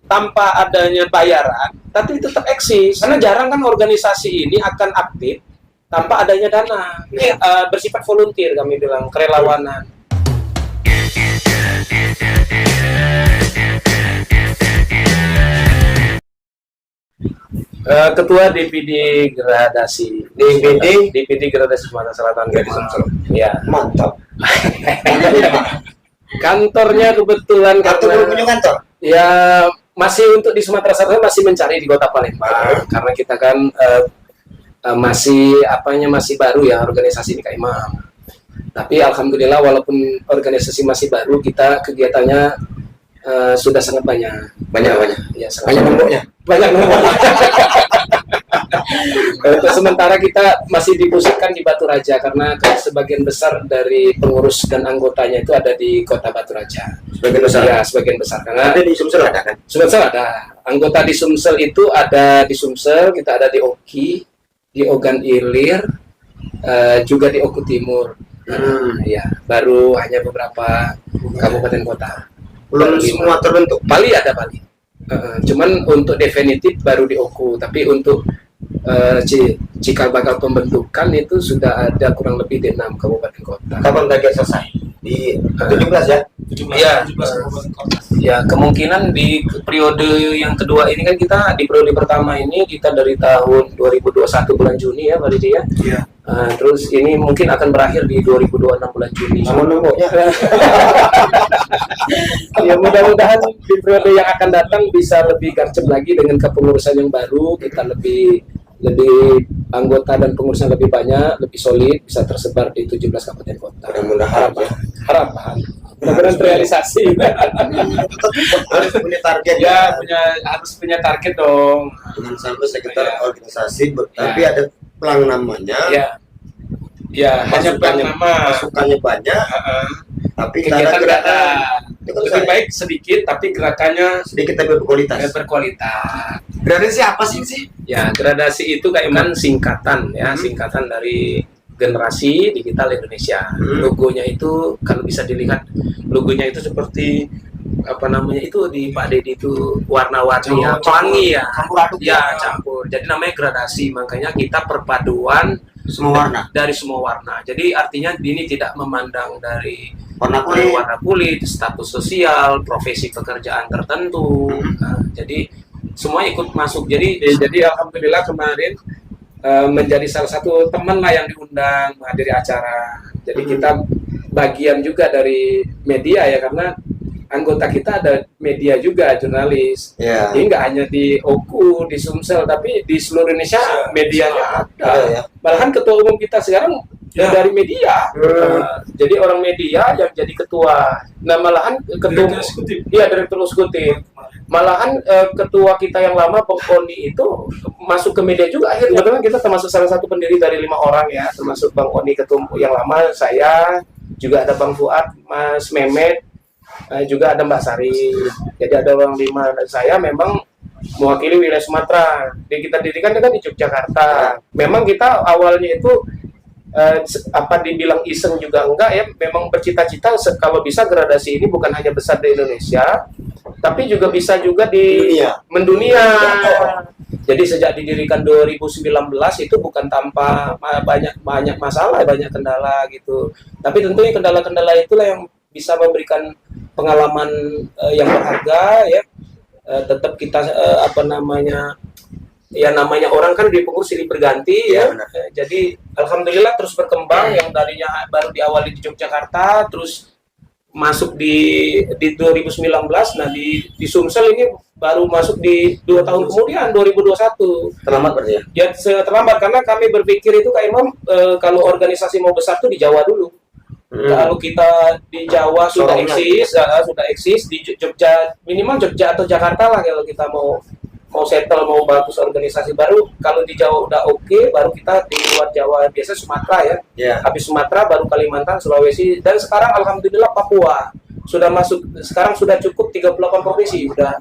tanpa adanya bayaran, tapi tetap eksis. Karena jarang kan organisasi ini akan aktif tanpa adanya dana. Ini bersifat volunteer, kami bilang, kerelawanan. Ketua DPD Gradasi Sumatera Selatan dari Sumsel. Ya, Mantap. kantornya kebetulan Belum punya kantor? ya masih untuk di Sumatera Selatan, masih mencari di Kota Palembang karena kita kan masih baru ya organisasi ini Kak Imam. Tapi alhamdulillah walaupun organisasi masih baru, kita kegiatannya sudah sangat banyak. Ya, Banyak nomboknya. Banyak nomboknya. Untuk sementara kita masih dipusatkan di Batu Raja karena sebagian besar dari pengurus dan anggotanya itu ada di Kota Batu Raja. Sebagian besar. Ya, sebagian besar. Karena Ada di Sumsel ada kan? Sumsel ada. Anggota di Sumsel itu ada di Sumsel, kita ada di Oki, di Ogan Ilir, juga di Oku Timur. Ya, baru hanya beberapa kabupaten kota. Belum semua terbentuk. Bali ada Bali. Cuman untuk definitif baru di Oku, tapi untuk cikal bakal pembentukan itu sudah ada kurang lebih di 6 kabupaten kota. Kapan target selesai? Di 17 ya? 17 kabupaten kota. Ya, kemungkinan di periode yang kedua ini kan, kita di periode pertama ini kita dari tahun 2021 bulan Juni ya, Pak Didi ya. Iya. Terus ini mungkin akan berakhir di 2026 bulan Juni. Sama nomboknya. Ya, mudah-mudahan di periode yang akan datang bisa lebih gercep lagi dengan kepengurusan yang baru. Kita lebih anggota dan pengurusnya lebih banyak, lebih solid, bisa tersebar di 17 kabupaten kota. Mudah-mudahan harapan mudah-mudahan terrealisasi. Harus punya target Ya, harus punya target dong. Jangan sampai sekitar Ya. organisasi, tapi ada pelang namanya. Ya, hanya nama. Masukannya banyak, tapi Kegiatan nggak ada. Itu kan Lebih baik sedikit, tapi gerakannya sedikit tapi berkualitas. berkualitas. Gradasi apa sih? Ya, gradasi itu Kak Iman singkatan ya, singkatan dari Generasi Digital Indonesia. Logonya itu kalau bisa dilihat, logonya itu seperti apa namanya itu di Pak Dedi itu warna-warni ya, pelangi ya. Campur aduk Ya, campur. Jadi namanya gradasi, makanya kita perpaduan Semua warna. dari semua warna. Jadi artinya ini tidak memandang dari Warna kulit. warna kulit, status sosial, profesi pekerjaan tertentu. Nah, jadi semua ikut masuk. Jadi alhamdulillah kemarin menjadi salah satu teman lah yang diundang menghadiri acara. Jadi kita bagian juga dari media ya, karena anggota kita ada media juga, jurnalis. Ya. Jadi nggak hanya di Oku, di Sumsel, tapi di seluruh Indonesia medianya ada. Ya. Malahan ketua umum kita sekarang dari media. Jadi orang media yang jadi ketua. Nah, malahan ketua direktur eksekutif. Malahan ketua kita yang lama Bang Oni itu masuk ke media juga akhirnya. Kebetulan kita termasuk salah satu pendiri dari 5 orang ya, termasuk Bang Oni ketua yang lama, saya juga ada Bang Fuad, Mas Mehmet, juga ada Mbak Sari. Jadi ada orang 5, dan saya memang mewakili wilayah Sumatera. Jadi kita dirikan kan di Yogyakarta. Memang kita awalnya itu apa dibilang iseng juga enggak ya, memang bercita-cita kalau bisa gradasi ini bukan hanya besar di Indonesia, tapi juga bisa juga di mendunia. Jadi sejak didirikan 2019 itu bukan tanpa banyak masalah, banyak kendala gitu. Tapi tentunya kendala-kendala itulah yang bisa memberikan pengalaman yang berharga ya. Tetap kita namanya orang kan di pengurus silih berganti ya. Jadi alhamdulillah terus berkembang, yang tadinya baru diawali di Yogyakarta terus masuk di 2019. Nah di Sumsel ini baru masuk di 2 tahun kemudian, 2021. Terlambat berarti ya? Ya terlambat karena kami berpikir itu Kak Imam, kalau organisasi mau besar tuh di Jawa dulu. Kalau kita di Jawa sudah eksis, di Jogja minimal Jogja atau Jakarta lah kalau kita mau settle, mau bagus organisasi baru. Kalau di Jawa udah oke, baru kita di luar Jawa, biasa Sumatera ya. Habis Sumatera baru Kalimantan, Sulawesi, dan sekarang alhamdulillah Papua sudah masuk. Sekarang sudah cukup 38 provinsi, sudah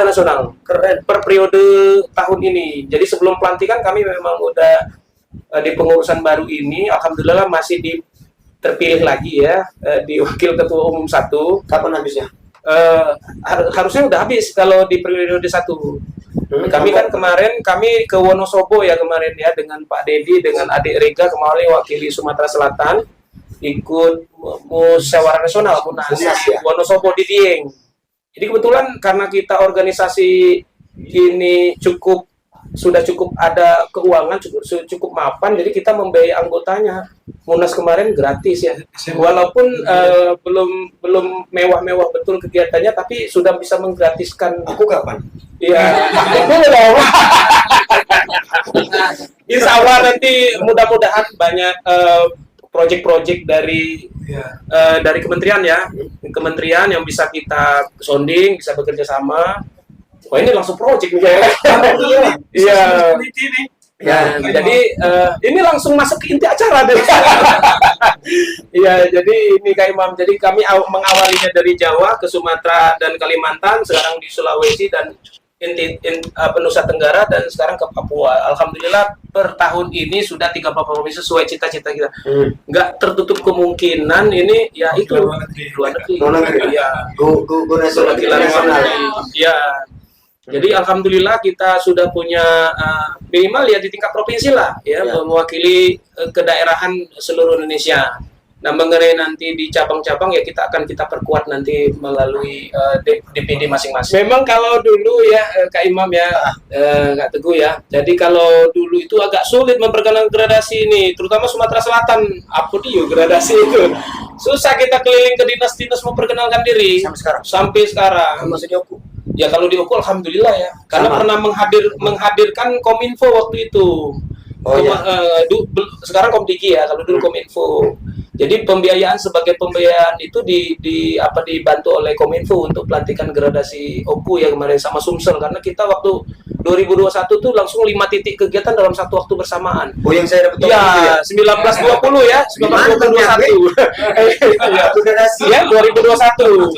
nasional. Keren per periode tahun ini. Jadi sebelum pelantikan kami memang udah di pengurusan baru ini, alhamdulillah masih terpilih lagi ya, di wakil ketua umum 1. Kapan habisnya? harusnya udah habis kalau di periode 1. Kami kan kemarin ke Wonosobo ya kemarin ya dengan Pak Dedi dengan adik Rega kemarin wakili Sumatera Selatan ikut musyawarah nasional Munas ya? Wonosobo di Dieng. Jadi kebetulan karena kita organisasi ini sudah cukup ada keuangan cukup mapan, jadi kita membiayai anggotanya. Munas kemarin gratis ya, walaupun belum mewah-mewah betul kegiatannya, tapi sudah bisa menggratiskan. Aku kapan? Iya, itu loh. Insya Allah nanti mudah-mudahan banyak proyek-proyek dari kementerian ya, kementerian yang bisa kita sounding, bisa bekerja sama. Wah ini langsung proyek nih ya. Iya. Ya, jadi ini langsung masuk ke inti acara deh. Iya, jadi ini Kak Imam. Jadi kami mengawalinya dari Jawa ke Sumatera dan Kalimantan, sekarang di Sulawesi dan Nusa Tenggara dan sekarang ke Papua. Alhamdulillah per tahun ini sudah 30 provinsi sesuai cita-cita kita. Nggak tertutup kemungkinan ini ya itu luar negeri. Ya. Go nasional. Ya. Jadi alhamdulillah kita sudah punya minimal ya di tingkat provinsi lah ya, mewakili kedaerahan seluruh Indonesia. Nah mengenai nanti di cabang-cabang ya kita perkuat nanti melalui DPD masing-masing. Memang kalau dulu ya Kak Imam ya Kak Teguh ya. Jadi kalau dulu itu agak sulit memperkenalkan gradasi ini, terutama Sumatera Selatan. Apa dia gradasi itu? Susah kita keliling ke dinas-dinas memperkenalkan diri. Sampai sekarang. Maksudnya aku. Ya kalau di Oku alhamdulillah ya, karena pernah menghadirkan Kominfo waktu itu. Sekarang Komdiki ya, kalau dulu Kominfo. Jadi pembiayaan sebagai pembiayaan itu dibantu oleh Kominfo untuk pelantikan gradasi Oku ya kemarin sama Sumsel, karena kita waktu 2021 tuh langsung 5 titik kegiatan dalam satu waktu bersamaan. Oh yang saya dapat ya, 1920 ya, 1921. Ya, 2021.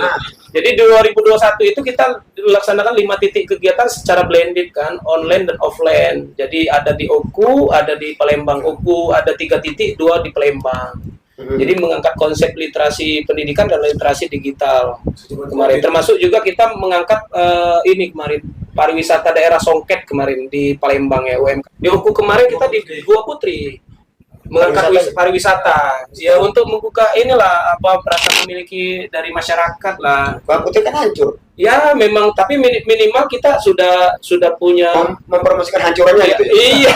Jadi di 2021 itu kita laksanakan 5 titik kegiatan secara blended kan, online dan offline. Jadi ada di Oku, ada di Palembang Oku, ada 3 titik, 2 di Palembang. Jadi mengangkat konsep literasi pendidikan dan literasi digital kemarin. Termasuk juga kita mengangkat ini kemarin pariwisata daerah Songket kemarin di Palembang ya UMK. Di Oku kemarin kita di Gua Putri mengangkat pariwisata ya untuk membuka inilah rasa memiliki dari masyarakat lah. Gua Putri kan hancur. Ya memang, tapi minimal kita sudah punya mempromosikan hancurannya gitu. Iya.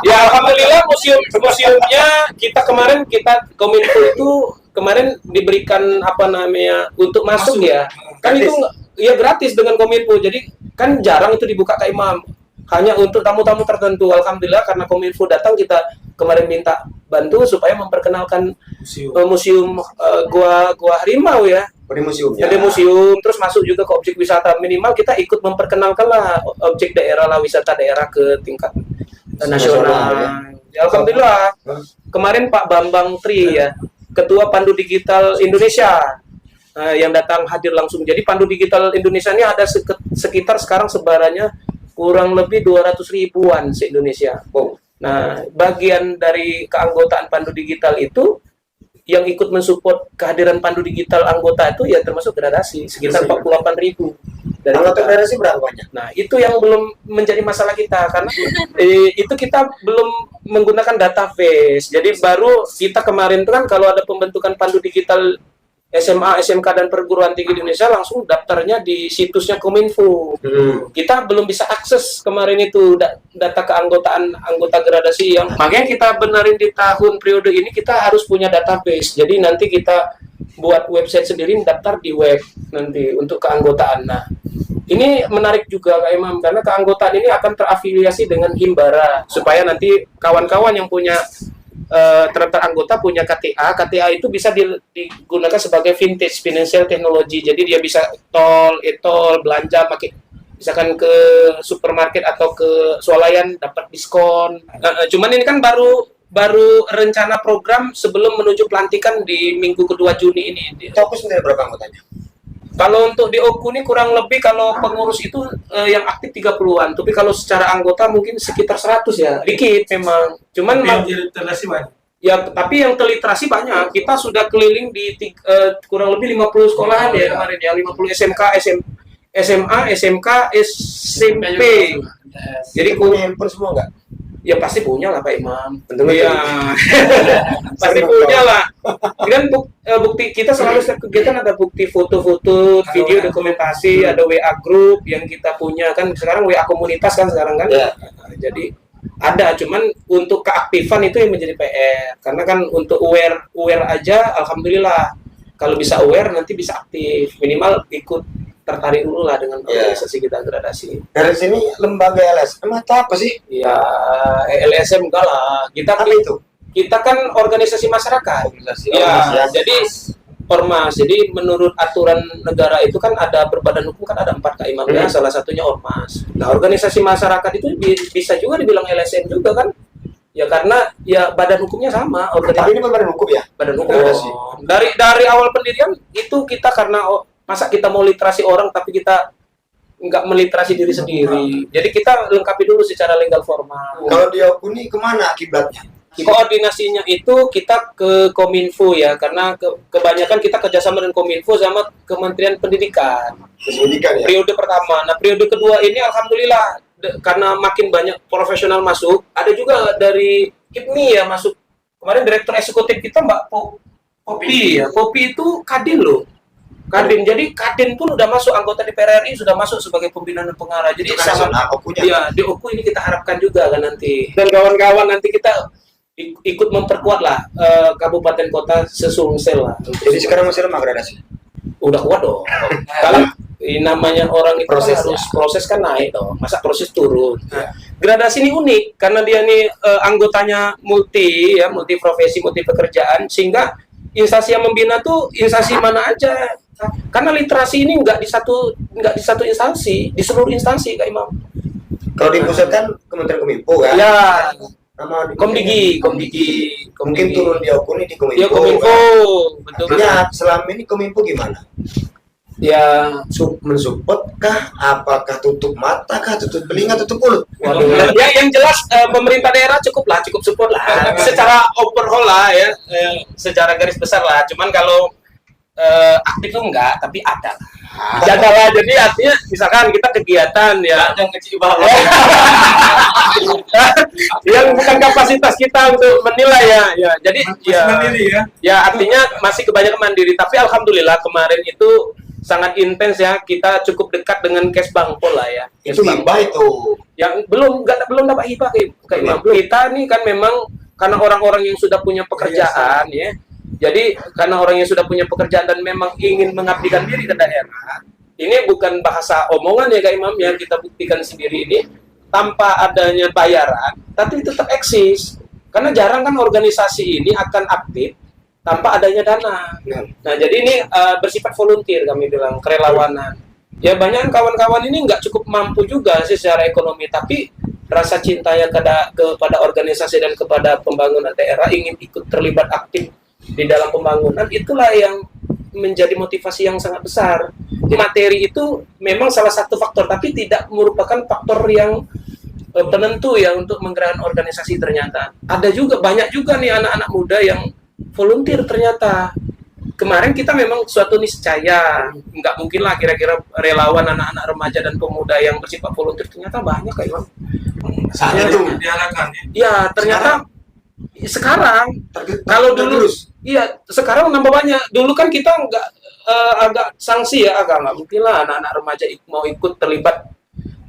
Ya alhamdulillah museumnya kita Kominfo itu kemarin diberikan untuk masuk ya. Kan itu ya gratis dengan Kominfo. Jadi kan jarang itu dibuka Kak Imam. Hanya untuk tamu-tamu tertentu. Alhamdulillah karena Kominfo datang, kita kemarin minta bantu supaya memperkenalkan museum gua harimau ya. Di museum, terus masuk juga ke objek wisata. Minimal kita ikut memperkenalkan lah objek daerah lah, wisata daerah ke tingkat nasional. Ya, alhamdulillah. Kemarin Pak Bambang Tri ya, Ketua Pandu Digital Indonesia yang datang hadir langsung. Jadi Pandu Digital Indonesia ini ada sekitar sekarang sebarannya kurang lebih 200 ribuan se-Indonesia. Nah, bagian dari keanggotaan Pandu Digital itu yang ikut mensupport kehadiran Pandu Digital anggota itu ya termasuk gradasi sekitar 48.000. Dari anggota gradasi berapa banyak? Nah, itu yang belum menjadi masalah kita karena itu kita belum menggunakan database. Jadi baru kita kemarin itu kan kalau ada pembentukan Pandu Digital SMA, SMK dan perguruan tinggi Indonesia langsung daftarnya di situsnya Kominfo. Kita belum bisa akses kemarin itu data keanggotaan anggota gradasi yang makanya kita benerin di tahun periode ini kita harus punya database. Jadi nanti kita buat website sendiri daftar di web nanti untuk keanggotaan. Nah, ini menarik juga Kak Imam karena keanggotaan ini akan terafiliasi dengan Himbara supaya nanti kawan-kawan yang punya terdaftar anggota punya KTA itu bisa digunakan sebagai vintage financial technology. Jadi dia bisa e-tol belanja pakai misalkan ke supermarket atau ke swalayan dapat diskon. Cuman ini kan baru rencana program sebelum menuju pelantikan di minggu kedua Juni ini. Fokus sendiri berapa anggotanya? Kalau untuk di Oku ini kurang lebih kalau pengurus itu yang aktif 30-an, tapi kalau secara anggota mungkin sekitar 100 ya. Dikit memang. Cuman Ya, tapi yang terliterasi banyak. Kita sudah keliling di kurang lebih 50 sekolahan ya kemarin ya, 50 SMK, SMA, SMK, SMP. Jadi punya handphone semua nggak? Ya pasti punya lah Pak Imam. Tentunya. Iya. Pasti punya lah. Kan bukti kita selalu setiap kegiatan ada bukti foto-foto, video dokumentasi, ada WA group yang kita punya kan sekarang WA komunitas kan sekarang kan. Ya. Jadi ada, cuman untuk keaktifan itu yang menjadi PR. Karena kan untuk aware aja, alhamdulillah. Kalau bisa aware nanti bisa aktif. Minimal ikut tertarik dulu lah dengan organisasi kita gradasi. Dari sini lembaga LSM atau apa sih? Ya LSM enggak lah. Apa itu? Kita kan organisasi masyarakat. Ya, jadi ormas. Jadi menurut aturan negara itu kan ada berbadan hukum kan ada 4 Kak Imam ya, salah satunya ormas. Nah, organisasi masyarakat itu bisa juga dibilang LSM juga kan? Ya karena ya badan hukumnya sama. Tapi ini badan hukum ya? Badan hukum. Dari awal pendirian itu kita karena masa kita mau literasi orang tapi kita nggak meliterasi diri sendiri. Jadi kita lengkapi dulu secara legal formal. Kalau di Okuni kemana akibatnya? Koordinasinya itu kita ke Kominfo ya, karena kebanyakan kita kerjasama dengan Kominfo sama Kementerian Pendidikan. Pendidikan ya? Periode pertama. Nah, periode kedua ini alhamdulillah karena makin banyak profesional masuk, ada juga dari IPMI ya masuk. Kemarin direktur eksekutif kita Mbak Popi ya. Popi itu Kadin loh. Kadin. Jadi Kadin pun udah masuk, anggota DPR RI sudah masuk sebagai pembina dan pengarah. Jadi sangat ya, di OKU ini kita harapkan juga kan nanti. Dan kawan-kawan nanti kita ikut memperkuat lah kabupaten kota sesungsel lah. Jadi sekarang masih lemah gradasi? Udah kuat dong. Kalau namanya orang itu proses kan naik dong. Masa proses turun. Nah, gradasi ini unik karena dia nih anggotanya multi profesi, multi pekerjaan, sehingga instansi yang membina tuh instansi mana aja. Karena literasi ini nggak di satu instansi, di seluruh instansi Kak Imam. Kalau di pusat kan Kementerian Kominfo kan? Ya. Nama Komdigi. Mungkin turun di Okuni di Kominfo. Ya Kominfo, betul. Artinya selama ini Kominfo gimana? Ya mensupport kah? Apakah tutup mata kah? Tutup telinga, tutup mulut? Waduh. Ya yang jelas pemerintah daerah cukup support lah. Secara overall lah ya, secara garis besar lah. Cuman kalau aktif itu enggak, tapi ada lah. Jagalah, jadi artinya misalkan kita kegiatan ya yang kecil banget yang bukan kapasitas kita untuk menilai ya jadi ya artinya masih kebanyakan mandiri, tapi alhamdulillah kemarin itu sangat intens ya, kita cukup dekat dengan Kesbangpol lah ya. Itu hibah itu yang belum dapat hibah kayak kita nih kan memang karena orang-orang yang sudah punya pekerjaan ya. Jadi karena orang yang sudah punya pekerjaan dan memang ingin mengabdikan diri ke daerah, ini bukan bahasa omongan ya Kak Imam, yang kita buktikan sendiri ini tanpa adanya bayaran, tapi tetap eksis. Karena jarang kan organisasi ini akan aktif tanpa adanya dana. Nah jadi ini bersifat volunteer, kami bilang kerelawanan. Ya banyak kawan-kawan ini nggak cukup mampu juga sih secara ekonomi, tapi rasa cintanya kepada organisasi dan kepada pembangunan daerah, ingin ikut terlibat aktif di dalam pembangunan, itulah yang menjadi motivasi yang sangat besar. Materi itu memang salah satu faktor, tapi tidak merupakan faktor yang penentu ya untuk menggerakkan organisasi. Ternyata ada juga banyak juga nih anak-anak muda yang volunteer ternyata. Kemarin kita memang suatu niscaya, nggak mungkin lah kira-kira relawan anak-anak remaja dan pemuda yang bersifat volunteer, ternyata banyak kayak Bang. Saat itu diharapkan ya ternyata sekarang kalau dulu iya sekarang nambah banyak. Dulu kan kita agak sanksi ya, agak nggak mungkin lah anak-anak remaja mau ikut terlibat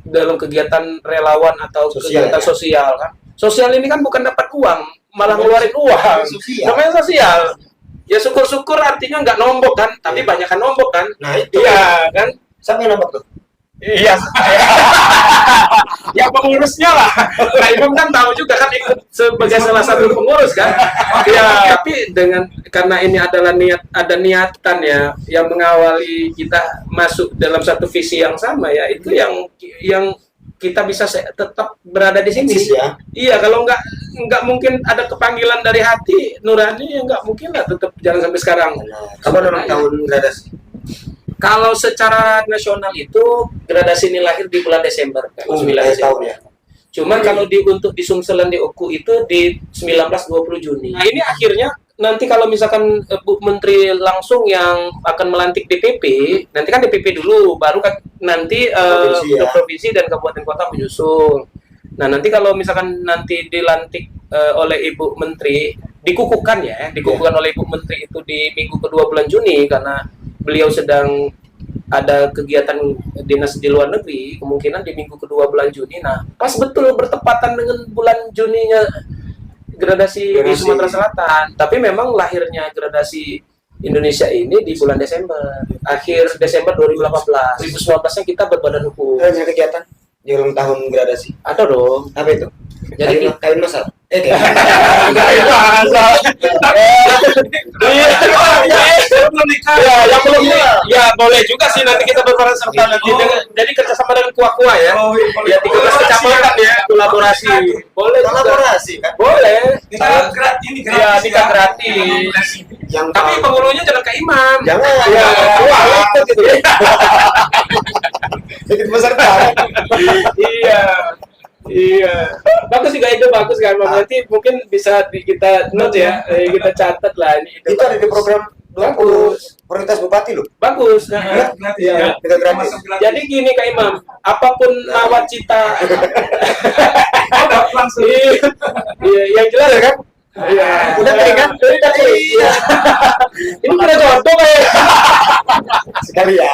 dalam kegiatan relawan atau kegiatan sosial kan. Sosial ini kan bukan dapat uang, malah ngeluarin uang. Namanya sosial. Ya syukur-syukur artinya nggak nombok kan, tapi banyak kan nombok kan. Nah itu iya kan. Siapa yang nombok tuh? Iya, ya pengurusnya lah. Nah, Imam kan tahu juga kan ikut sebagai salah satu pengurus kan. Ya, tapi karena ini adalah niatan ya yang mengawali kita masuk dalam satu visi yang sama ya, itu yang kita bisa tetap berada di sini. Ya? Iya, kalau nggak mungkin ada kepanggilan dari hati nurani, ya nggak mungkin lah tetap jalan sampai sekarang. Kapan ulang tahun gradasi? Kalau secara nasional itu gradasi ini lahir di bulan Desember, kan? 9 Desember. Tahun ya. Cuman kalau untuk di Sumsel dan di Oku itu di 19-20 Juni. Nah ini akhirnya nanti kalau misalkan Bu Menteri langsung yang akan melantik DPP, nanti kan DPP dulu, baru kan nanti provinsi dan kabupaten kota menyusul. Nah nanti kalau misalkan nanti dilantik oleh Ibu Menteri, dikukuhkan oleh Ibu Menteri itu di minggu kedua bulan Juni karena beliau sedang ada kegiatan dinas di luar negeri, kemungkinan di minggu kedua bulan Juni. Nah, pas betul bertepatan dengan bulan Juninya gradasi di Sumatera Selatan. Tapi memang lahirnya gradasi Indonesia ini di bulan Desember, akhir Desember 2018. 2019-nya kita berbadan hukum. Ada kegiatan di ulang tahun gradasi? Ada dong. Apa itu? Jadi kawin masal. Iya, belum nikah. Ya, belum nikah. Ya, boleh juga sih nanti kita berperan serta nanti. Jadi kerjasama dengan kuah-kuah ya. Ya, 13 kecamatan ya, kolaborasi. Boleh kolaborasi kan? Boleh. Kita gratis. Ya, nikah gratis. Tapi penghulunya jangan ke imam. Jangan. Ya, ikut gitu ya. Ikut peserta. Iya, bagus juga itu, bagus kan. Nanti mungkin bisa kita note ya, kita catat lah ini. Itu ada di program bagus. Prioritas Bupati loh. Bagus. Ya, kita gratis. Jadi gini Kak Imam, apapun nawacita, langsung. Iya, yang jelas ya kan. Iya. Udah tadi kan? Iya. Ini pernah contoh kayak. Sekalian.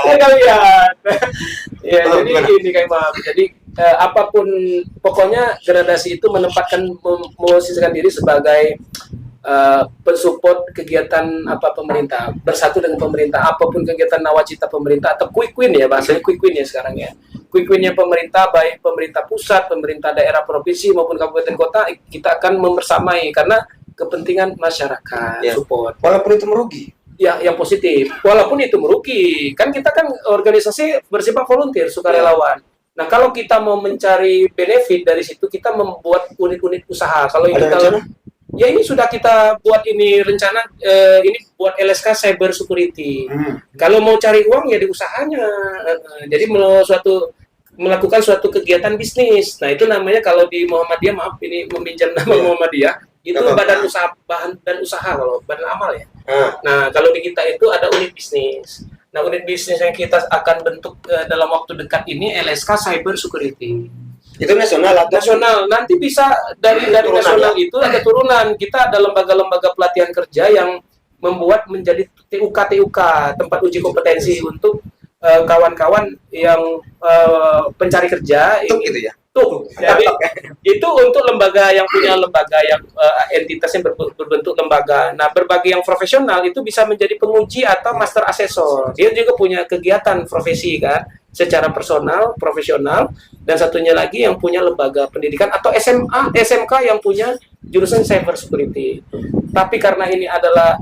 Iya, jadi gini Kak Imam. Jadi apapun, pokoknya gradasi itu menempatkan, memosisikan diri sebagai pensupport kegiatan pemerintah, bersatu dengan pemerintah, apapun kegiatan nawacita pemerintah atau quick win ya, bahasanya quick win ya sekarang ya. Quick winnya pemerintah, baik pemerintah pusat, pemerintah daerah, provinsi maupun kabupaten kota, kita akan membersamai karena kepentingan masyarakat, support. Walaupun itu merugi. Ya, yang positif. Walaupun itu merugi, kan kita kan organisasi bersifat volunteer, sukarelawan. Nah, kalau kita mau mencari benefit dari situ, kita membuat unit-unit usaha. Kalau ini ya ini sudah kita buat ini rencana, ini buat LSK Cyber Security. Kalau mau cari uang ya di usahanya. Jadi melakukan suatu kegiatan bisnis. Nah, itu namanya kalau di Muhammadiyah, maaf ini meminjam nama Muhammadiyah, itu badan usaha, bahan dan usaha kalau badan amal ya. Nah, kalau di kita itu ada unit bisnis. Nah, unit bisnis yang kita akan bentuk dalam waktu dekat ini LSK Cyber Security. Itu nasional atau nasional? Nanti bisa dari nasional itu ada turunan. Kita ada lembaga-lembaga pelatihan kerja yang membuat menjadi TUK tempat uji kompetensi untuk kawan-kawan yang pencari kerja. Tuh gitu ya. Jadi itu untuk lembaga yang punya lembaga yang entitasnya berbentuk lembaga. Nah, berbagai yang profesional itu bisa menjadi penguji atau master asesor. Dia juga punya kegiatan profesi kan, secara personal, profesional, dan satunya lagi yang punya lembaga pendidikan atau SMA, SMK yang punya jurusan cyber security. Tapi karena ini adalah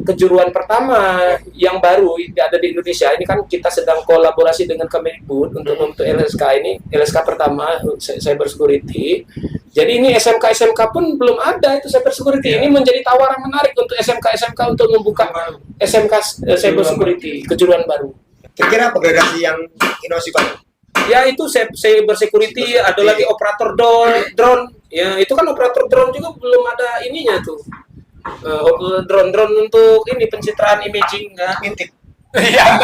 kejuruan pertama yang baru ada di Indonesia, ini kan kita sedang kolaborasi dengan Kemendikbud untuk LSK ini, LSK pertama cyber security. Jadi ini SMK pun belum ada itu cyber security. Ini menjadi tawaran menarik untuk SMK untuk membuka SMK cyber security, kejuruan baru. Kira-kira apa gradasi yang inovasi Pak? Ya itu cyber security, ada lagi operator drone. Ya itu kan operator drone juga belum ada ininya tuh. Drone untuk ini pencitraan imaging kan. Ngintip. Iya,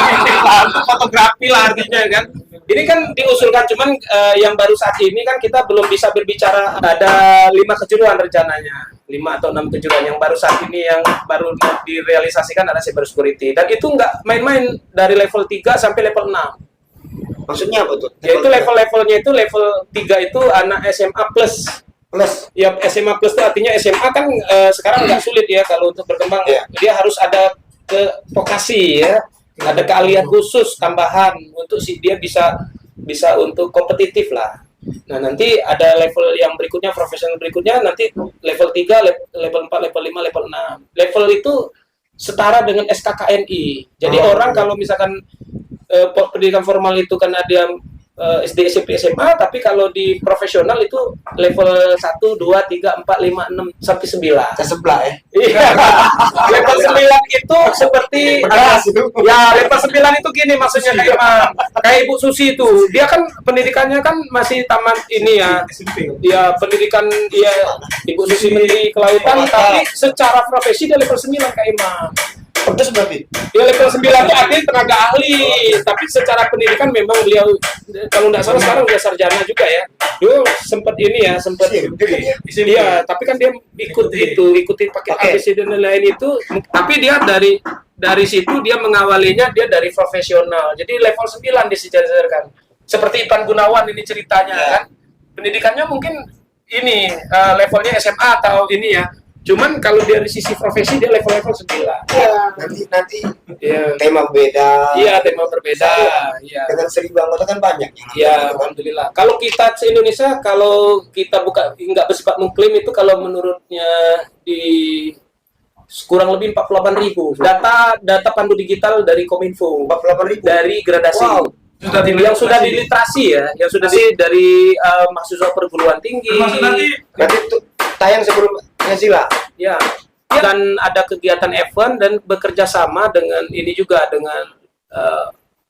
fotografi lah artinya kan. Ini kan diusulkan, cuman yang baru saat ini kan kita belum bisa berbicara. Ada 5 kejuruan rencananya, 5 atau 6 kejuruan yang baru saat ini yang baru direalisasikan ada cyber security. Dan itu nggak main-main, dari level 3 sampai level 6. Maksudnya apa tuh? Yaitu level-levelnya itu level 3 itu anak SMA plus. Ya, SMA plus itu artinya SMA kan sekarang nggak sulit ya kalau untuk berkembang. Dia harus ada ke vokasi ya, ada keahlian khusus tambahan untuk dia bisa untuk kompetitif lah. Nah, nanti ada level yang berikutnya, profesional berikutnya, nanti level 3, level 4, level 5, level 6. Level itu setara dengan SKKNI. Jadi orang kalau misalkan pendidikan formal itu karena dia SD, SMP, SMA, tapi kalau di profesional itu level 1, 2, 3, 4, 5, 6 sampai 9. Sebelah ya. Iya. Level 9 itu seperti ya level 9 itu gini maksudnya kayak Ibu Susi itu. Dia kan pendidikannya kan masih tamat ini ya. Ya pendidikan ya Ibu Susi Menteri Kelautan tapi secara profesi dia level 9 Kak Imam. Pedes berarti? Ya level 9 itu artinya tenaga ahli, tapi secara pendidikan memang beliau kalau nggak salah sekarang udah sarjana juga ya. Dulu sempat ini ya, sempat iya, tapi kan dia ikuti paket ABC dan lain-lain itu, tapi dia dari situ dia mengawalinya dia dari profesional. Jadi level 9 disejarkan. Seperti Ipan Gunawan ini ceritanya kan. Pendidikannya mungkin ini levelnya SMA atau ini ya. Cuman kalau dari sisi profesi dia level-level 9. Ya, nanti ya. Tema beda. Iya, tema berbeda. Iya. Dengan 1000 anggota kan banyak. Iya, alhamdulillah. Kalau kita se-Indonesia kalau kita nggak bersifat mengklaim itu kalau menurutnya di kurang lebih 48.000. Data pandu digital dari Kominfo. 48.000 dari gradasi. Wow. Yang sudah diliterasi ya, yang sudah dari mahasiswa perguruan tinggi. Nanti itu tayang sebelum Pancasila. Ya. Dan ada kegiatan event dan bekerja sama dengan ini juga dengan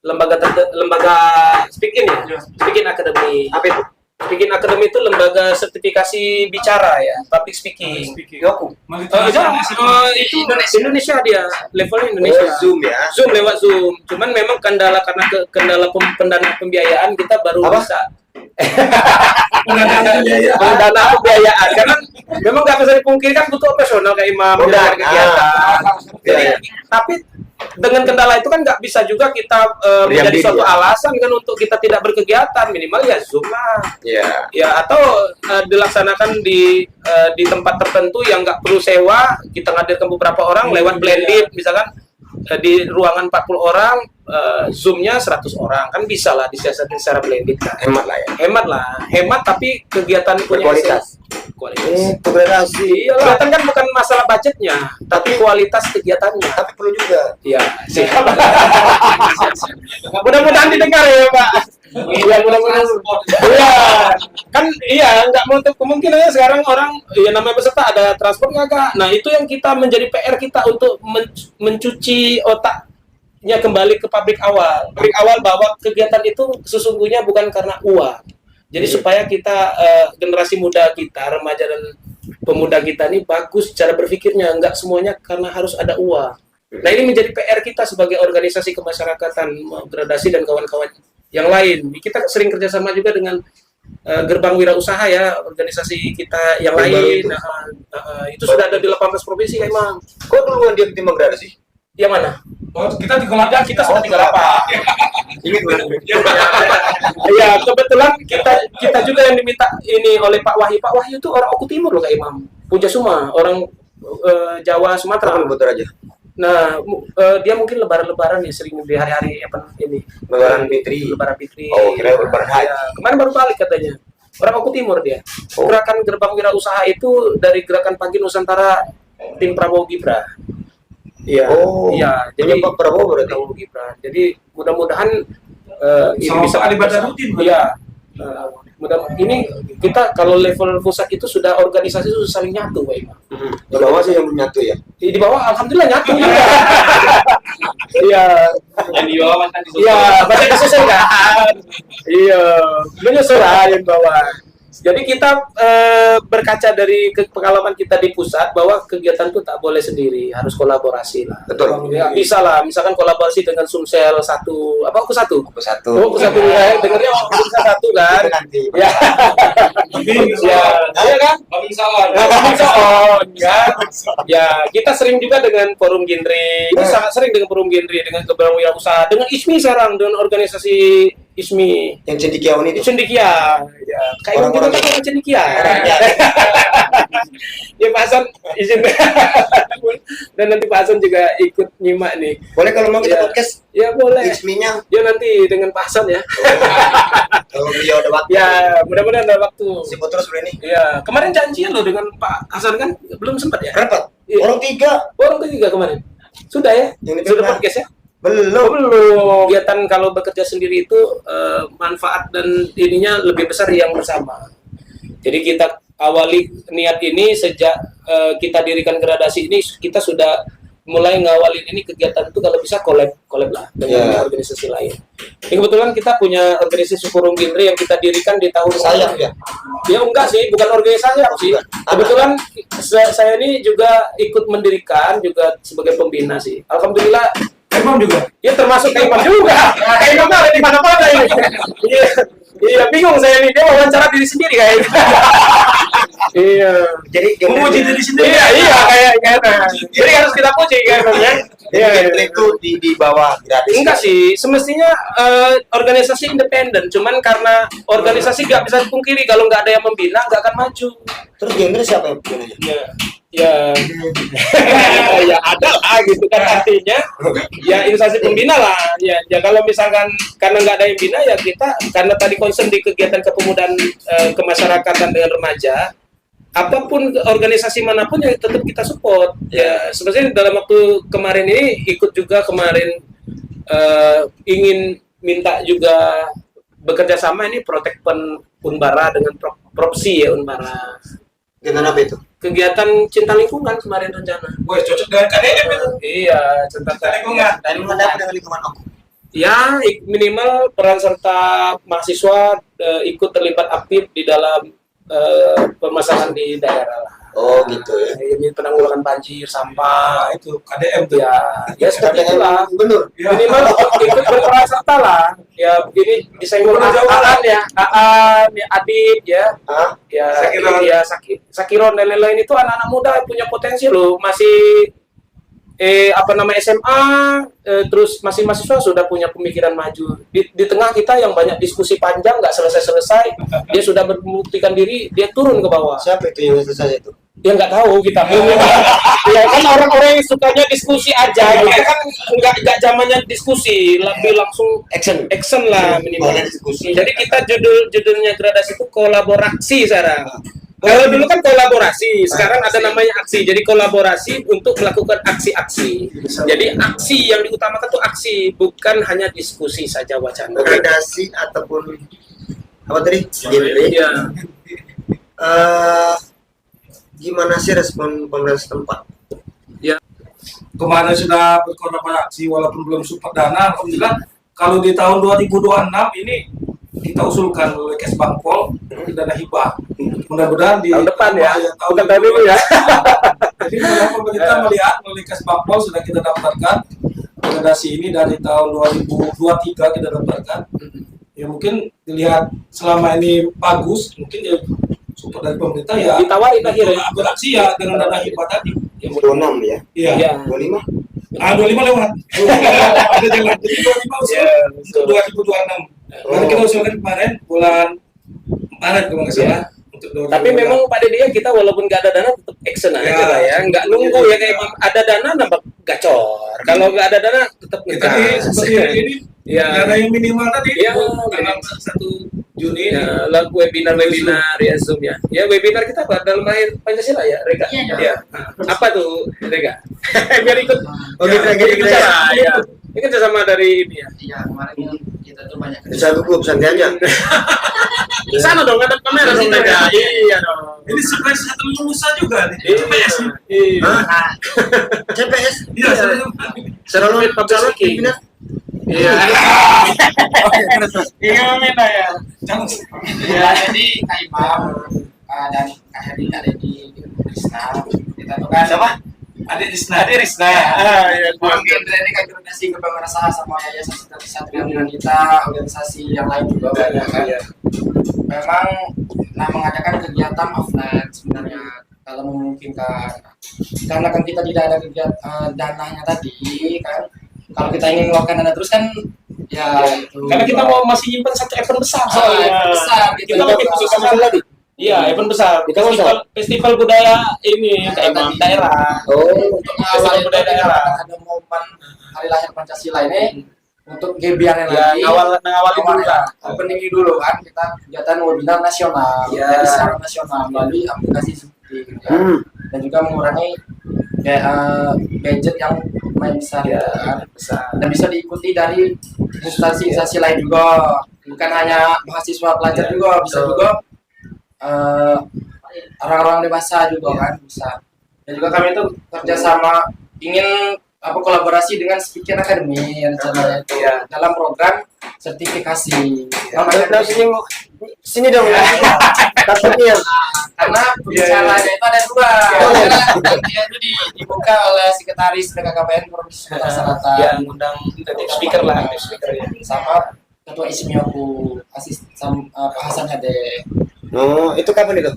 lembaga Speaking ya, Speaking Academy. Apa itu? Speaking Academy itu lembaga sertifikasi bicara ya, public speaking. Yoku. Itu Indonesia dia, levelnya Indonesia. Zoom ya. Zoom lewat Zoom. Cuman memang kendala karena kendala pendanaan pembiayaan kita baru bisa. Pendanaan pembiayaan karena memang nggak bisa dipungkiri kan butuh operasional kayak Imam kegiatan. Jadi tapi dengan kendala itu kan nggak bisa juga kita menjadi suatu alasan kan untuk kita tidak berkegiatan, minimal ya Zoom lah. Ya atau dilaksanakan di tempat tertentu yang nggak perlu sewa, kita ngadirkan beberapa orang lewat blended misalkan di ruangan 40 orang, Zoom-nya 100 orang kan bisa lah disiasati secara blended kan. Hemat tapi kegiatan punya kualitas. Komunikasi. Kelihatan kan bukan masalah budgetnya, tapi kualitas kegiatannya. Tapi perlu juga. Iya, siap. Mudah-mudahan didengar ya, Pak. Iya, mudah-mudahan. Iya, kan iya, nggak menutup kemungkinannya sekarang orang ya namanya peserta ada transport nggak Kak? Nah itu yang kita menjadi PR kita untuk mencuci otaknya kembali ke pabrik awal bahwa kegiatan itu sesungguhnya bukan karena uang. Jadi supaya kita generasi muda kita, remaja dan pemuda kita ini bagus cara berpikirnya, nggak semuanya karena harus ada uang. Nah ini menjadi PR kita sebagai organisasi kemasyarakatan, gradasi dan kawan-kawan yang lain. Kita sering kerjasama juga dengan gerbang wirausaha ya, organisasi kita yang lain. Itu sudah ada di 18 provinsi ya Imam. Kok duluan dia ketimbang gradasi? Yang mana? Oh, kita di Kolada, kita sudah 38. Ini Iya, kebetulan kita juga yang diminta ini oleh Pak Wahyu. Pak Wahyu itu orang Oku Timur loh Kak Imam. Puja Suma, orang Jawa Sumatera. Betul aja. Nah, dia mungkin lebaran ya sering di hari-hari apa ini? Lebaran Fitri. Oh, kira lebaran haji. Ya, kemarin baru balik katanya. Orang Oku Timur dia. Gerakan Gerbang Wirausaha itu dari Gerakan Pagi Nusantara tim Prabowo Gibran. Iya. Oh. Iya, jadi Pak Prabowo berarti. Prabowo Gibran. Jadi mudah-mudahan ini bisa ada rutin. Iya. Ini kita kalau level pusat itu sudah organisasi itu saling nyatu, Pak Imam. Di bawah sih yang belum nyatu ya. Di bawah alhamdulillah nyatu juga. Iya. Yang di bawah kan Iya, berarti disusun kan. Iya, menyusul yang bawah. Jadi kita berkaca dari pengalaman kita di pusat bahwa kegiatan itu tak boleh sendiri, harus kolaborasi lah. Betul. Ya, bisa lah, misalkan kolaborasi dengan Sumsel 1, apa Oku 1? Oku 1. Oku 1 ya, dengarnya Sumsel 1 kan? Nanti. Ya. Ya, iya kan? Baminsalon kan? Ya, kita sering juga dengan Forum Genre. Ini sangat sering dengan Forum Genre, dengan Gerbang Wirausaha, dengan ISMI sekarang, dengan organisasi ISMI. Yang cendikiawan ini. Cendikia. Ya, kayak orang cendikia. Ya Pak Hasan izin. Dan nanti Pak Hasan juga ikut nyimak nih. Boleh kalau mau kita podcast? Ya boleh. ISMI-nya. Ya nanti dengan Pak Hasan ya. Kalau beliau ada waktu. Ya, mudah-mudahan ada waktu. Sibuk terus ini. Ya, kemarin janjian loh dengan Pak Hasan kan belum sempat ya? Kenapa? Iya. Orang 3. Orang ketiga kemarin. Sudah ya? Yang sudah podcast ya? Belum. Kegiatan kalau bekerja sendiri itu manfaat dan ininya lebih besar yang bersama. Jadi kita awali niat ini sejak kita dirikan gradasi ini, kita sudah mulai ngawalin ini kegiatan itu kalau bisa collab lah dengan organisasi lain. Ini kebetulan kita punya organisasi Forum Genre yang kita dirikan di tahun Sayang ya. Ya enggak sih, bukan organisasi sih. Kebetulan saya ini juga ikut mendirikan juga sebagai pembina sih. Alhamdulillah. Imam juga. Ya termasuk Imam juga. Kayak Imam ada di mana-mana ini. Iya. Iya, bingung saya nih, dia wawancara diri sendiri kayaknya. Iya. Jadi Memuji diri sendiri. Iya, kayak jadi harus kita puji kayaknya. Iya, genre itu di bawah gratis. Enggak sih, semestinya organisasi independen. Cuman karena organisasi nggak bisa dipungkiri kalau nggak ada yang membina nggak akan maju. Terus genre siapa yang punya? Ya, ya ada lah gitu kan artinya. Ya instansi pembina lah. Ya kalau misalkan karena nggak ada yang bina ya kita karena tadi concern di kegiatan kepemudaan kemasyarakatan dengan remaja. Apapun organisasi manapun yang tetap kita support. Ya sebenarnya dalam waktu kemarin ini ikut juga kemarin ingin minta juga bekerja sama ini Protek Unbara dengan Propsi ya Unbara. Gimana apa itu? Kegiatan cinta lingkungan kemarin rencana. Wah, cocok dengan KDM itu. Iya, cinta lingkungan. Lingkungan apa dengan lingkungan aku? Ya, minimal peran serta mahasiswa ikut terlibat aktif di dalam permasalahan di daerah lah. Oh gitu ya. Ini penanggulangan banjir, sampah, Itu KDM tuh. ya seperti itulah. Benar. Minimal ikut berperan serta lah. Ya, ini disenggol Aan ya, Adit ya. Hah? Ya, Sakiron. ya Sakiron dan lain-lain itu anak-anak muda punya potensi loh, masih SMA, terus masih mahasiswa sudah punya pemikiran maju. Di tengah kita yang banyak diskusi panjang nggak selesai-selesai, dia sudah membuktikan diri, dia turun ke bawah. Siapa itu yang selesai itu? Ya nggak tahu kita. Ya kan orang-orang yang sukanya diskusi aja, kita kan nggak zamannya diskusi, lebih langsung action lah minimal. Boleh diskusi. Jadi kita judulnya gradasi itu kolaborasi sekarang. Kalau dulu kan kolaborasi, sekarang ada namanya aksi. Jadi kolaborasi untuk melakukan aksi-aksi. Jadi aksi yang diutamakan itu aksi, bukan hanya diskusi saja wacana. Gradasi ataupun apa tadi? Genre. Iya. Gimana sih respon pemerintah setempat? Kemarin sudah berkolaborasi walaupun belum support dana. Alhamdulillah kalau di tahun 2026 ini kita usulkan oleh Kesbangpol dana hibah. Mudah-mudahan di Tahun depan ya, bukan tahun ini ya. Jadi pemerintah melihat melalui Kesbangpol sudah kita daftarkan gradasi ini dari tahun 2023 kita daftarkan. Ya mungkin dilihat selama ini bagus, mungkin ya support dari pemerintah ya Ditawarin akhirnya. beraksi ya dengan dana hibah tadi. 26 ya? Iya. Iya. 25? 25 lewat. Ada jalan. Jadi 25 usul untuk 2026. Karena kita usulkan kemarin bulan Maret kalau nggak salah. Untuk 2026. Tapi memang pada dia kita walaupun nggak ada dana tetap action aja Ya. lah ya, nggak nunggu ya kayak ada dana nambah gacor. Kalau nggak ada dana tetap kita seperti ini Ya. ada yang minimal tadi Ya. tanggal 1 Juni Ya, lagu webinar ya Zoom ya. Ya webinar kita apa dalam lahir Pancasila ya, Rega. Iya, Ya. Apa tuh, Rega? Biar ikut. Oh, Ya, gitu, ikut sama, ya. Ini kan sama dari ini ya. Iya, kemarin kita tuh banyak Bisa cukup santai aja. Di sana dong, ada kamera dong, Rega. Iya dong. ini sebenarnya satu lulusan juga nih Iya. CPS Iya. Hah? CPS? iya Serolong Public calon speaking. pimpinan? Iya. Iya, minta ya. jangan ya, jadi Kak Imam dan Kak Heri, Kak Dedi, Krisna, kita tuh kan Siapa? adik Disna Iya, Forum Genre ini kan organisasi kebanggaan rasa sama yayasan Satria kita, organisasi yang lain juga banyak kan. Iya. Memang mengadakan kegiatan offline sebenarnya kalau memungkinkan. Karena kan kita tidak ada kegiatan dananya tadi kan. Kalau kita ingin mengeluarkan dana terus kan ya itu. Karena kita mau masih nyimpen satu event besar event besar. Kita lebih khusus sama tadi. Iya, event besar. Kita Festival budaya ini kayak Imam daerah. Oh, Untuk mengawali budaya daerah. ada momen hari lahir Pancasila ini untuk gebiarnya Ya, lagi. ngawali dulu lah. Opening dulu kan kita kegiatan webinar nasional. Ya. Jadi secara nasional melalui aplikasi seperti gitu ya. Dan juga mengurangi gadget yang lumayan besar Ya, kan. besar. Dan bisa diikuti dari instansi-instansi lain juga, bukan hanya mahasiswa pelajar juga, bisa Betul. juga orang-orang dewasa juga kan bisa. Dan juga kami itu kerjasama ingin kolaborasi dengan Speaker Academy rencananya itu Iya. dalam program sertifikasi. Nah, sini dong ya. Takutnya. Karena pembicaranya itu ada dua. Dia itu dibuka oleh Sekretaris BKKBN Provinsi Sumatera Selatan. Ya, undang native speaker lah, native speaker ya. Sama Ketua ISMI aku Pak Hasan Hade. Oh, itu kapan itu?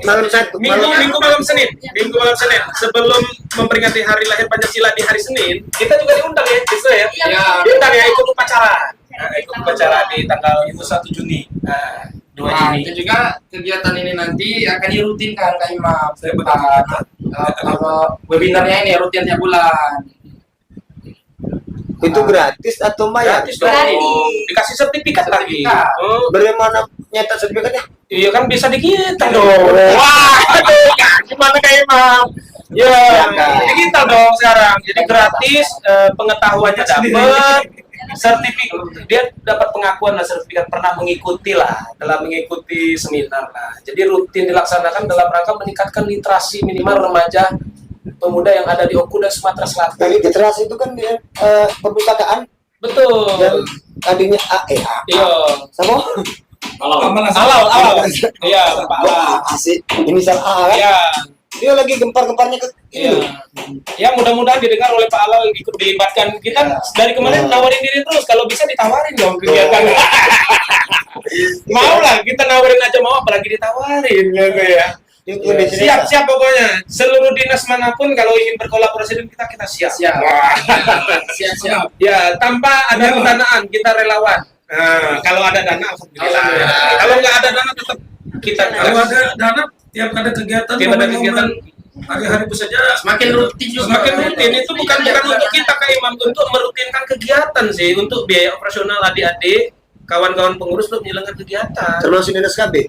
Malam satu. Minggu malam Senin, sebelum memperingati hari lahir Pancasila di hari Senin, kita juga diundang ya, bisa ya? Iya. Diundang ya ikut upacara. Nah, ikut upacara di tanggal 1 Juni. 2 Nah, Juni. itu juga kegiatan ini nanti akan dirutinkan Kak Imam. Webinarnya ini rutin tiap bulan. Itu gratis atau bayar? Gratis dong. Dikasih sertifikat lagi. Sertifikat. Oh, Bagaimana nyetak sertifikatnya? iya kan bisa digital dong. Wah, aduh, gimana kayak Imam? Ya, digital dong sekarang. Jadi gratis, pengetahuannya dapat, sertifikat dia dapat pengakuan lah, sertifikat pernah mengikuti lah dalam mengikuti seminar lah. Jadi rutin dilaksanakan dalam rangka meningkatkan literasi minimal remaja pemuda yang ada di Oku dan Sumatera Selatan. Dari literasi itu kan dia perpustakaan Betul. dan tadinya Iya. sama Alal. Iya, Pak Alal. sih inisial A kan? Iya. Dia lagi gempar-gemparnya ke Iya. Ya mudah-mudahan didengar oleh Pak Alal, ikut dilibatkan. Kita dari kemarin nawarin diri terus, kalau bisa ditawarin dong kegiatan. Mau lah, kita nawarin aja mau, apalagi ditawarin gitu ya. Siap pokoknya. Seluruh dinas manapun kalau ingin berkolaborasi dengan kita siap. Siap. Wah. Siap. Ya, tanpa ada pendanaan kita relawan. Nah, kalau ada dana alhamdulillah. Kalau nggak ada dana tetap kita Kalau ada dana, tiap ada kegiatan, Tiap ada kegiatan, hari-hari itu saja Semakin rutin juga. semakin rutin. Itu bukan untuk kita Kak Imam, untuk merutinkan kegiatan sih, untuk biaya operasional adik-adik, kawan-kawan pengurus untuk menjalankan kegiatan. termasuk dinas KB.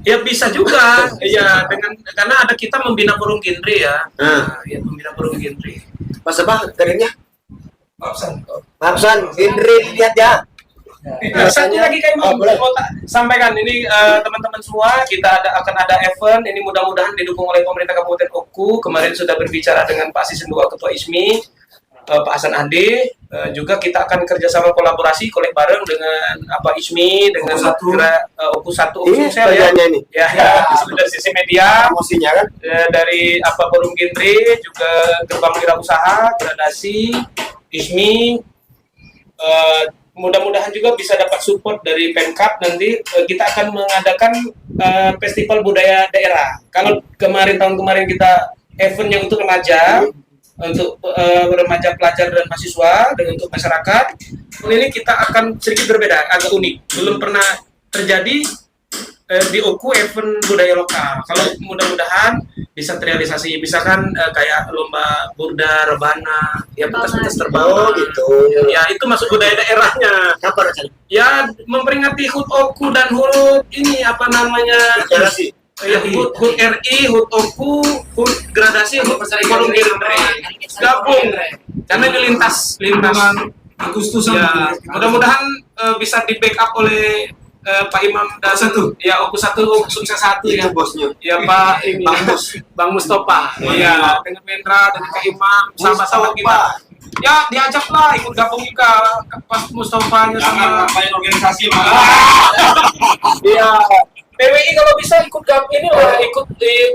Ya bisa juga, ya karena ada kita membina forum genre ya. Nah. Ya membina forum genre. Mas apa karirnya? absen. Mapsan, Indri lihat ya. Nah, satu lagi Kak Imam, boleh. mau sampaikan ini teman-teman semua, kita akan ada event ini, mudah-mudahan didukung oleh pemerintah Kabupaten Oku. Kemarin sudah berbicara dengan Pak Sisendua Ketua ISMI, Pak Hasan Ade, juga kita akan kerjasama kolaborasi kolek bareng dengan ISMI, dengan Oku 1 Ini Sumsel ya. kerjanya ini. Ya, dari sisi media, Promosinya kan? dari forum genre, juga gerbang wirausaha, gradasi, ISMI, mudah-mudahan juga bisa dapat support dari Pemkab. Nanti kita akan mengadakan festival budaya daerah. Kalau tahun kemarin kita eventnya untuk remaja, untuk remaja pelajar dan mahasiswa, dan untuk masyarakat, ini kita akan sedikit berbeda, agak unik, belum pernah terjadi di Oku event budaya lokal. Kalau mudah-mudahan bisa terrealisasi, misalkan kayak lomba burda, rebana, ya pentas-pentas terbang. Oh gitu. Ya itu masuk budaya daerahnya. Kapan rencana? Ya memperingati HUT Oku dan HUT ini Deklarasi. Ya, HUT RI, HUT Oku, HUT gradasi, HUT forum genre. Gabung. Karena ini lintas. Agustus Ya, mudah-mudahan bisa di backup oleh Pak Imam dan ya Oku 1, Sukses 1 ya. Itu bosnya. Ya Pak ini Bang Mustafa. Iya, dengan Mendra dan Kak Imam, sahabat-sahabat kita. Ya diajaklah ikut gabung juga pas Mustafanya sama organisasi Iya. PWI kalau bisa ikut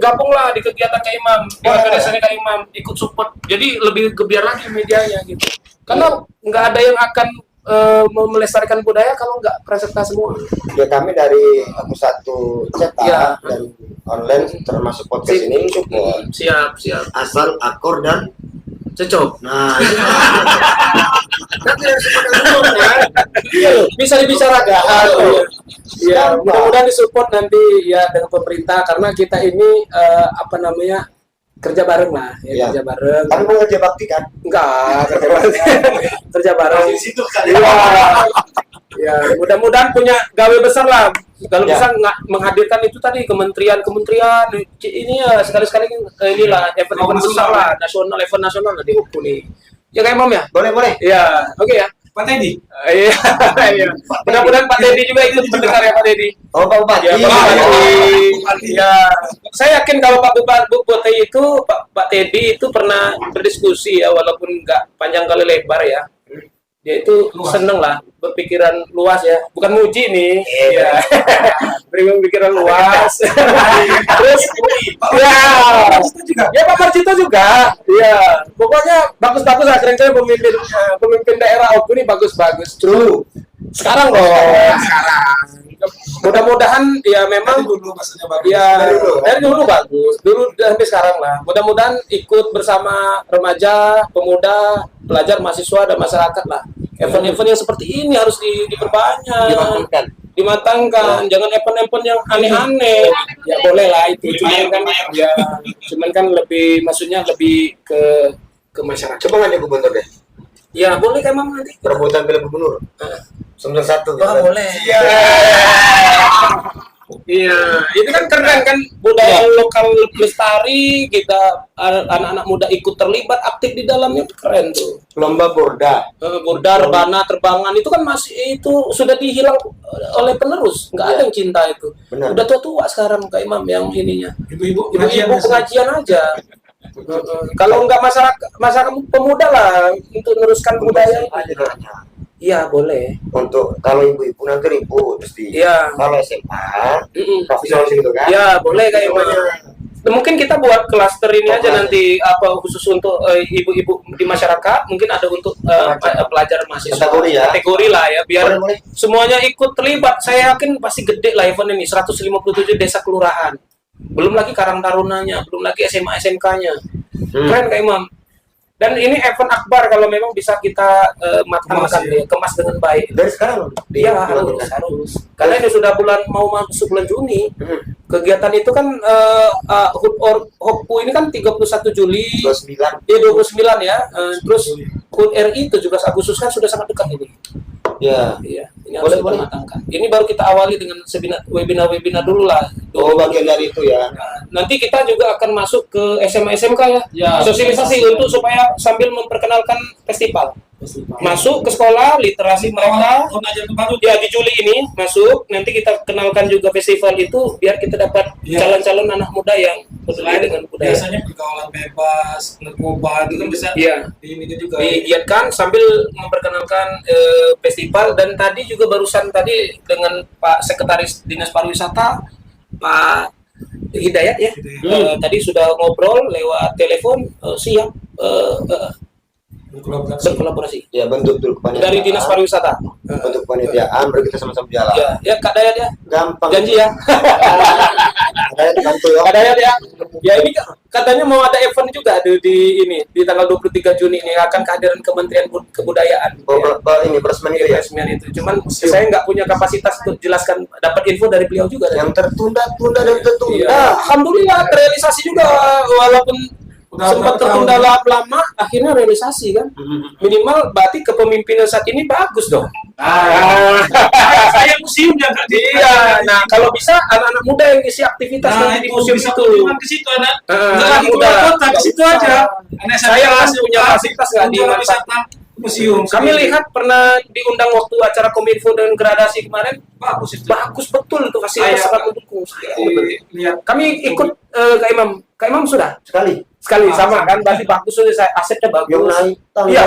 gabung lah di kegiatan Kak Imam, di organisasi Kak Imam, ikut support. Jadi lebih gebiar lagi medianya gitu. Karena nggak ada yang akan melestarikan budaya kalau nggak peserta semua. Ya kami dari aku 1 cetak Ya. dan online termasuk podcast ini support. Siap. Asal akor dan Cocok. nah itu. Nanti harus Bisa dibicarakan. Ya, mudah-mudahan disupport nanti ya dengan pemerintah, karena kita ini kerja bareng lah, Iya. kerja bareng. Kamu mau kerja bakti kan? Enggak, kerja bareng. Kerja bareng. Di situ kan. Iya. Ya, mudah-mudahan punya gawe besar lah. Kalau Ya. bisa nggak menghadirkan itu tadi kementerian ini ya sekali-sekali inilah event-event besar lah, nasional, event nasional lah di Uku nih. Ya kayak Mam ya? Boleh, boleh. Ya, oke ya. Pak Teddy. Iya. Iya. Mudah-mudahan Pak Teddy juga ikut mendengar ya Pak Teddy. Oh, Pak Bupati. Ya, Pak Bupati. Ya, saya yakin kalau Pak Bupati itu Pak Teddy itu pernah berdiskusi ya, walaupun nggak panjang kali lebar ya. Dia itu seneng lah, berpikiran luas ya, bukan muji nih. Iya. Berpikiran luas. Terus, ya, ya Pak Marcito juga. Iya, pokoknya bagus-bagus lah. Keren-keren pemimpin daerah Oku ini bagus-bagus. True. Sekarang loh. Sekarang. Mudah-mudahan ya memang Dulu maksudnya bagus. ya dari dulu bagus, dulu sampai sekarang lah. Mudah-mudahan ikut bersama remaja, pemuda, pelajar, mahasiswa dan masyarakat lah. Event-event yang seperti ini harus diperbanyak, dimatangkan. Jangan event-event yang aneh-aneh. Ya boleh lah itu, cuman kan lebih maksudnya lebih ke masyarakat. Coba ngajak gubernur deh. Ya boleh kan Mam nanti. Perebutan pilih gubernur. 91 gitu. Oh, boleh. Iya, itu kan keren kan budaya lokal lestari, kita anak-anak muda ikut terlibat aktif di dalamnya, itu keren tuh. Lomba borda. Borda, rebana, terbangan itu kan masih itu sudah dihilang oleh penerus, nggak ada yang cinta itu. Benar. Udah tua-tua sekarang Kak Imam yang ininya. Ibu-ibu Ibu-ibu pengajian aja. Kalau nggak masyarakat pemuda lah untuk meneruskan budaya ini. Aja nanya. Iya boleh. Untuk kalau ibu-ibu nanti ribut pasti. Iya. Kalau SMA, profesional gitu kan? Ya boleh kayak mungkin kita buat klaster ini aja nanti apa khusus untuk ibu-ibu di masyarakat, mungkin ada untuk pelajar mahasiswa Kategori ya? kategori lah ya, biar Boleh. semuanya ikut terlibat. Saya yakin pasti gede lah event ini, 157 desa kelurahan, belum lagi Karang Tarunanya, belum lagi SMA SMK-nya. Keren Kak Imam. Dan ini event akbar kalau memang bisa kita matangkan ya, kemas dengan baik. Dari sekarang. Iya harus. Karena ini sudah mau masuk bulan Juni. Kegiatan itu kan HUT ini kan 31 Juli. 29. Ya 29 ya. Terus HUT RI 17 Agustus kan sudah sangat dekat ini. Ya. Iya, ini harus kita matangkan. Ini baru kita awali dengan webinar dulu lah. Oh, bagian dari itu ya. Nanti kita juga akan masuk ke SMA SMK ya. Sosialisasi untuk supaya sambil memperkenalkan festival. Masuk ke sekolah, literasi mereka. Ya di Juli ini masuk. Nanti kita kenalkan juga festival itu biar kita dapat calon-calon anak muda yang peduli dengan budaya. Biasanya pergaulan bebas, narkoba itu kan bisa ini juga. Digiatkan sambil memperkenalkan festival. Dan tadi juga barusan tadi dengan Pak Sekretaris Dinas Pariwisata Pak Hidayat ya. Tadi sudah ngobrol lewat telepon, siap berkolaborasi. Ya, bentuk kepanitiaan. Dari Dinas Pariwisata. Bentuk kepanitiaan, baru kita sama-sama jalan. Ya Kak Dayat ya. Gampang. Janji ya. Ada bantu ya. Kak Dayat ya. Ya ini katanya mau ada event juga di tanggal 23 Juni ini akan kehadiran Kementerian Kebudayaan. Ini peresmian itu ya. Resmian itu. Cuman saya nggak punya kapasitas untuk jelaskan, dapat info dari beliau juga. Yang tertunda dan tertunda. Iya. Alhamdulillah terrealisasi juga walaupun sempat tertunda lama, akhirnya realisasi kan. Minimal berarti kepemimpinan saat ini bagus dong. Saya museum jaga. Iya. Nah kalau bisa anak-anak muda yang isi aktivitas nanti di museum itu. Ke situ anak. Anak Lagi muda. keluar kota ke situ aja. Saya masih punya fasilitas nggak di wisata museum. Kami lihat pernah diundang waktu acara Kominfo dengan gradasi kemarin. Bagus itu. Bagus betul itu fasilitas sangat mendukung. Lihat. Kami ikut Kak Imam. Kak Imam sudah Sekali. sama kan, berarti bagus sudah, asetnya bagus. Yang naik tangga. Iya,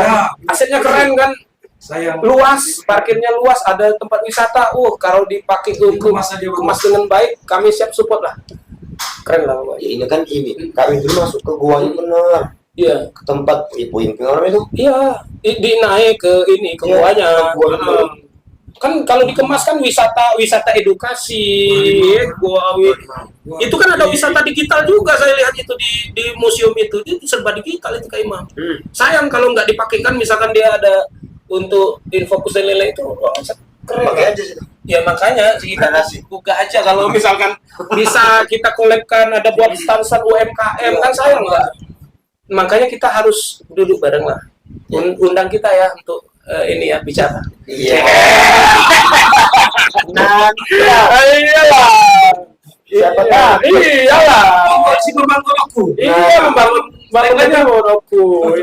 asetnya keren kan, Sayang. luas, parkirnya luas, ada tempat wisata. Kalau dipakai kemas dengan baik, kami siap support lah. Keren lah Pak. Ya, ini kan kami dulu masuk ke guanya bener. Iya. Ke tempat ibu-ibu orang itu. Iya, dinaik ke guanya. Kan kalau dikemas kan wisata edukasi, itu kan ada wisata digital juga. Saya lihat itu di museum itu serba digital itu Kak Imam. Sayang kalau nggak dipakai kan, misalkan dia ada untuk infokus dan lain-lain itu keren. Pakai aja sih. Ya makanya kita buka aja kalau misalkan bisa kita kolekkan, ada buat stand-stand UMKM kan sayang nggak. Makanya kita harus duduk bareng lah. Undang kita ya untuk ini ya bicara. Iya. Iyalah. Siapa tahu. Iyalah. Si membangun aku. Iya membangun bangunannya Moroko.